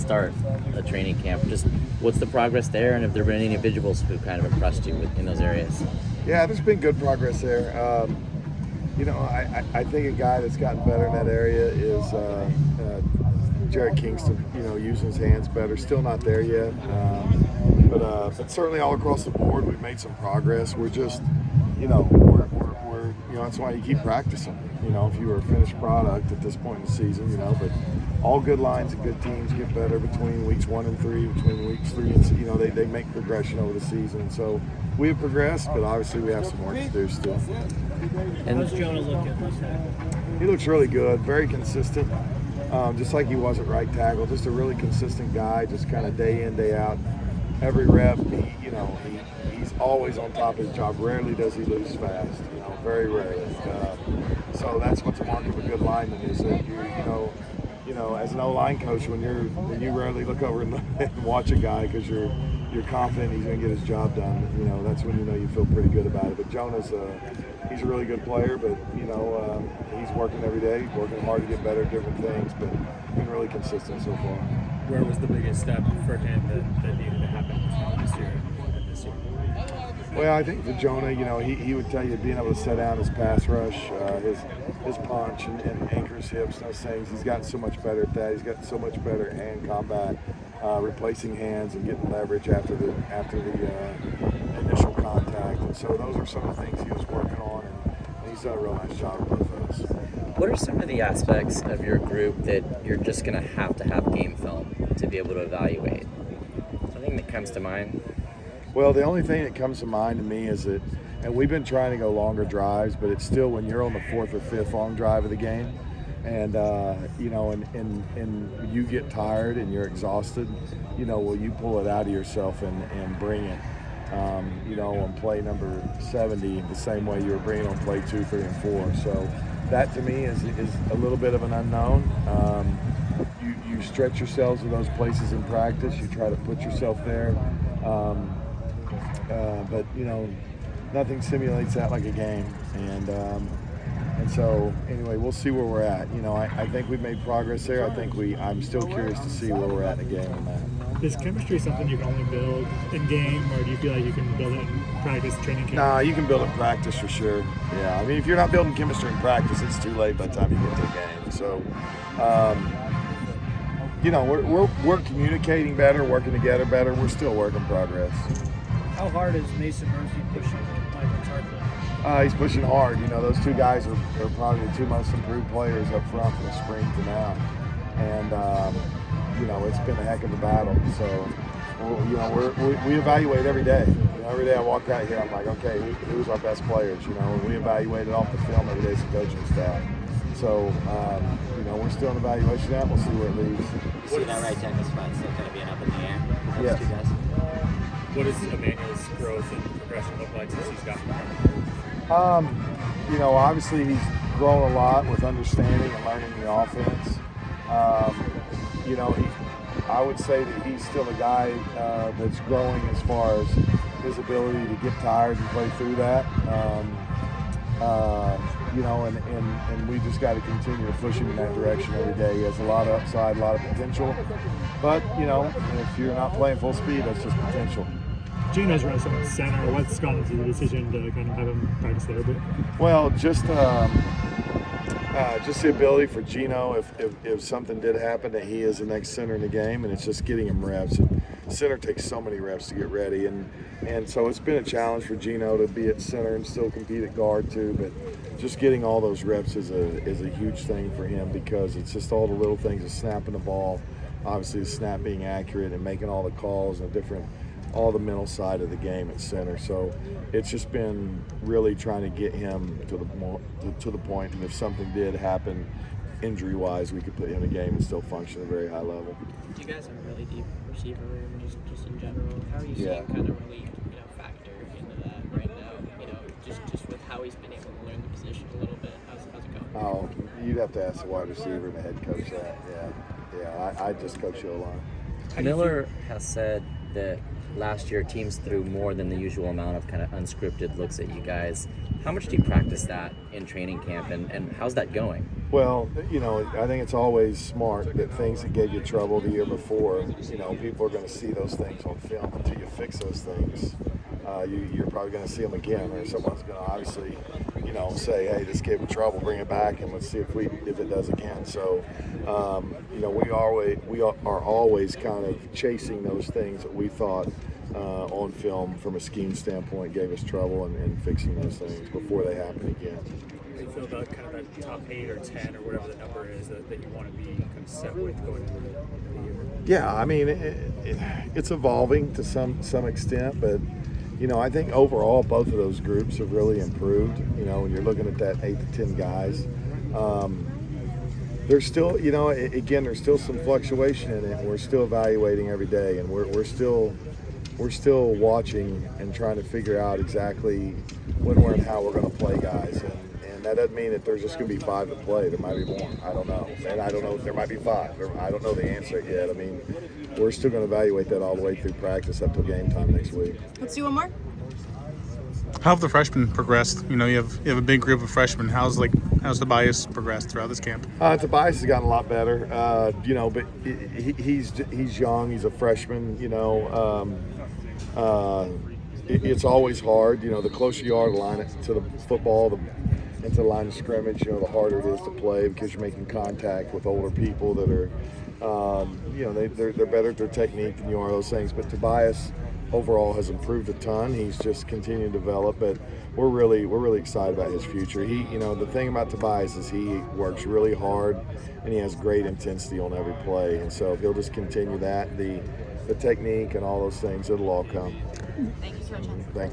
start a training camp. Just what's the progress there, and have there been any individuals who kind of impressed you in those areas? Yeah, there's been good progress there. I think a guy that's gotten better in that area is Jared Kingston. Using his hands better. Still not there yet, but certainly all across the board we've made some progress. We're just, that's why you keep practicing. If you were a finished product at this point in the season, but all good lines and good teams get better between weeks 1 and 3, between weeks 3 and they make progression over the season. And so we have progressed, but obviously we have some work to do still. And does Jonah look at left tackle? He looks really good, very consistent, just like he was at right tackle. Just a really consistent guy, just kind of day in, day out. Every rep, he's always on top of his job. Rarely does he lose fast, very rarely. So that's what's a mark of a good lineman is that as an O-line coach, when you rarely look over and watch a guy because you're confident he's going to get his job done. That's when you feel pretty good about it. But Jonah's he's a really good player, but he's working every day, working hard to get better at different things, but been really consistent so far. Where was the biggest step for him that needed to happen this year? Well, I think for Jonah, he would tell you being able to set down his pass rush, his punch and anchor his hips, those things. He's gotten so much better at that. He's gotten so much better at hand combat, replacing hands and getting leverage after the initial contact. And so those are some of the things he was working on, and he's done a real nice job with both of those. What are some of the aspects of your group that you're just going to have game film to be able to evaluate? Something that comes to mind? Well, the only thing that comes to mind to me is that, and we've been trying to go longer drives, but it's still when you're on the 4th or 5th long drive of the game, and and you get tired and you're exhausted, will you pull it out of yourself and bring it, on play number 70 the same way you were bringing on play 2, 3, and 4. So that to me is a little bit of an unknown. You stretch yourselves in those places in practice. You try to put yourself there. But nothing simulates that like a game, and so anyway, we'll see where we're at. I think we've made progress there. I'm still curious to see where we're at in a game on that. Is chemistry something you can only build in game, or do you feel like you can build it in practice, training camp? Nah, you can build it in practice for sure. Yeah, I mean, if you're not building chemistry in practice, it's too late by the time you get to the game. So, we're communicating better, working together better. We're still a work in progress. How hard is Mason Murphy pushing Michael Tarplin? He's pushing hard. Those two guys are probably the two most improved players up front from spring to now. And, it's been a heck of a battle. So, we evaluate every day. Every day I walk out here, I'm like, okay, who's our best players? We evaluate it off the film every day as a coaching staff. So, we're still in evaluation of that. We'll see where it leads. You see that right tackle spot still kind of being up in the air? Yes. Two guys? What does Emmanuel's growth and progression look like since he's gotten here? Obviously he's grown a lot with understanding and learning the offense. I would say that he's still a guy that's growing as far as his ability to get tired and play through that. And we just got to continue to push him in that direction every day. He has a lot of upside, a lot of potential. But, if you're not playing full speed, that's just potential. Gino's run so much center. What's gone into the decision to kind of have him practice there a bit? Well, just the ability for Gino, if something did happen, that he is the next center in the game, and it's just getting him reps. And center takes so many reps to get ready, and so it's been a challenge for Gino to be at center and still compete at guard too. But just getting all those reps is a huge thing for him, because it's just all the little things of snapping the ball, obviously the snap being accurate and making all the calls and all the mental side of the game at center. So it's just been really trying to get him to the point, and if something did happen injury-wise, we could put him in a game and still function at a very high level. You guys have a really deep receiver room, just in general. How are you seeing kind of really factor into that right now? Just with how he's been able to learn the position a little bit. How's it going? Oh, you'd have to ask the wide receiver and the head coach that. Yeah. I just coach the O-line. Miller has said that last year teams threw more than the usual amount of kind of unscripted looks at you guys. How much do you practice that in training camp, and how's that going? Well, I think it's always smart that things that gave you trouble the year before, people are going to see those things on film. Until you fix those things, you're probably going to see them again, or someone's going to obviously, say, hey, this gave me trouble, bring it back, and let's see if it does again. So, we are always kind of chasing those things that we thought on film from a scheme standpoint gave us trouble, and fixing those things before they happen again. How do you feel about kind of that top 8 or 10 or whatever the number is that you want to be kind of set with going into the year? Yeah, I mean, it's evolving to some extent, but I think overall both of those groups have really improved. When you're looking at that 8 to 10 guys, there's still, again, there's still some fluctuation in it. And we're still evaluating every day, and we're still watching and trying to figure out exactly when, where, and how we're going to play guys. And that doesn't mean that there's just going to be 5 to play. There might be more. I don't know. And I don't know. There might be 5. I don't know the answer yet. I mean, we're still going to evaluate that all the way through practice up till game time next week. Let's do one more. How have the freshmen progressed? You have a big group of freshmen. How's Tobias progressed throughout this camp? Tobias has gotten a lot better. But he's young. He's a freshman. It's always hard. The closer you are to the football, and to the line of scrimmage, the harder it is to play because you're making contact with older people that are, they're better at their technique than you are, those things. But Tobias overall has improved a ton. He's just continuing to develop, but we're really excited about his future. The thing about Tobias is he works really hard and he has great intensity on every play. And so if he'll just continue that, the technique and all those things, it'll all come. Thank you so much. Thank you.